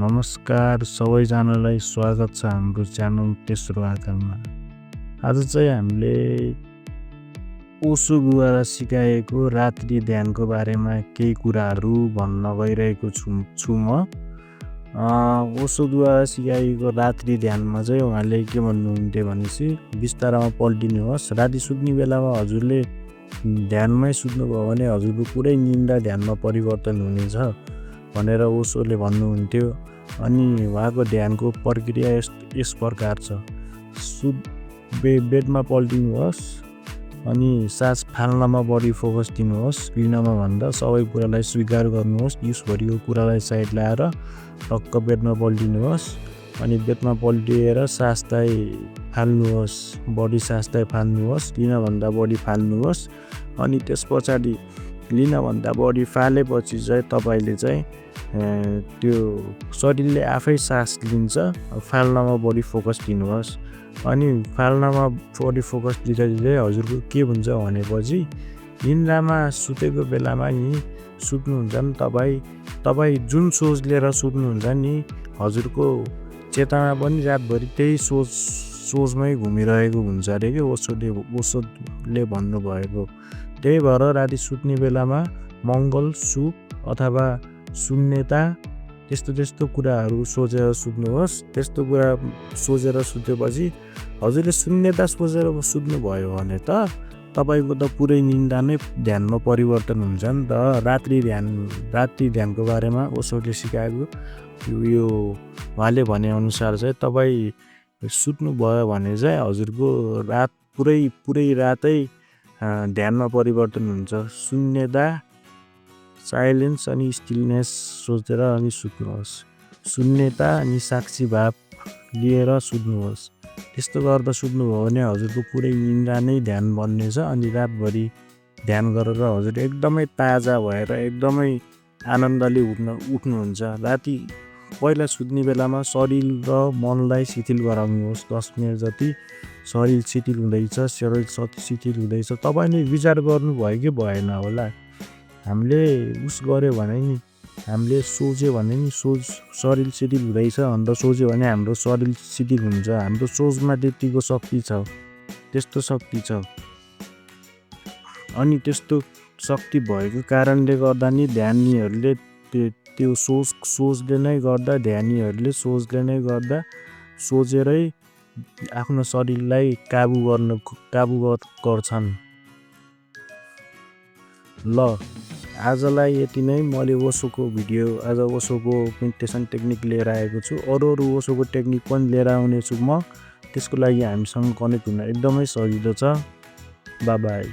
नमस्कार सबैजनालाई स्वागत छ हाम्रो च्यानल तेस्रो आकारमा। आज चाहिँ हामीले ओशोद्वारा सिकाएको रात्रि ध्यानको बारेमा केही कुराहरू भन्न गइरहेको छु म। ओशोद्वारा सिकाएको रात्रि ध्यानमा चाहिँ उहाँले के भन्नुहुन्थ्यो भनेपछि बिस्तारामा पल्टिनुहोस्। राति सुत्ने बेलामा हजुरले ध्यानमै सुत्नुभयो भने हजुरको पुरै निन्दा ध्यानमा परिवर्तन हुनेछ भनेर ओशोले भन्नुहुन्थ्यो। अनि उहाँको ध्यानको प्रक्रिया यस प्रकार छ। बेडमा पल्टिनुहोस् अनि सास फाल्नमा बढी फोकस दिनुहोस्, लिनमा भन्दा सबै कुरालाई स्वीकार गर्नुहोस्। युसभरिको कुरालाई साइड ल्याएर टक्क बेडमा पल्टिनुहोस् अनि बेडमा पल्टिएर सासलाई फाल्नुहोस्, बढी सासलाई फाल्नुहोस्, लिनभन्दा बढी फाल्नुहोस्। अनि त्यस पछाडि लिनभन्दा बढी फालेपछि चाहिँ तपाईँले चाहिँ त्यो शरीरले आफै सास लिन्छ, फाल्नमा बढी फोकस दिनुहोस्। अनि फाल्नमा बढी फोकस दिँदै हजुरको के हुन्छ भनेपछि निन्द्रामा सुतेको बेलामा नि सुत्नुहुन्छ नि तपाईँ जुन सोच लिएर सुत्नुहुन्छ नि हजुरको चेतना पनि रातभरि त्यही सोचमै घुमिरहेको हुन्छ अरे कि ओशोले भन्नुभएको। त्यही भएर राति सुत्ने बेलामा मङ्गल, सुख अथवा शून्यता त्यस्तो कुराहरू सोचेर सुत्नुहोस्। त्यस्तो कुरा सोचेर सुतेपछि हजुरले शून्यता सोचेर सुत्नुभयो भने त तपाईँको त पुरै निन्दा नै ध्यानमा परिवर्तन हुन्छ नि त। रात्रि ध्यानको बारेमा ओशोले सिकाएको यो उहाँले भनेअनुसार चाहिँ तपाईँ सुत्नुभयो भने चाहिँ हजुरको रात पुरै रातै ध्यानमा परिवर्तन हुन्छ। शून्यता, साइलेन्स अनि स्टिलनेस सोचेर अनि सुत्नुहोस्। शून्यता अनि साक्षी भाव लिएर सुत्नुहोस्। त्यस्तो गर्दा सुत्नुभयो भने हजुरको पुरै निन्दा नै ध्यान बन्नेछ अनि रातभरि ध्यान गरेर हजुर एकदमै ताजा भएर एकदमै आनन्दले उठ्नुहुन्छ। राति पहिला सुत्ने बेलामा शरीर र मनलाई शिथिल गराउनुहोस्। 10 मिनट जति शरीर शिथिल हुँदैछ, तपाईँले विचार गर्नुभयो कि भएन होला। हामीले गऱ्यो भने नि हामीले सोच्यो भने नि शरीर शिथिल हुँदैछ भनेर सोच्यो भने हाम्रो शरीर शिथिल हुन्छ। हाम्रो सोचमा त्यतिको शक्ति छ, त्यस्तो शक्ति छ। अनि त्यस्तो शक्ति भएको कारणले गर्दा नि ध्यानीहरूले त्यो सोचले नै गर्दा सोचेरै आफ्नो शरीरलाई काबु गर्छन्। ल आजलाई यति नै। मैले ओशोको मेडिटेसन टेक्निक लिएर आएको छु। अरू ओशोको टेक्निक पनि लिएर आउनेछु म। त्यसको लागि हामीसँग कनेक्ट हुन एकदमै सजिलो छ। Bye bye.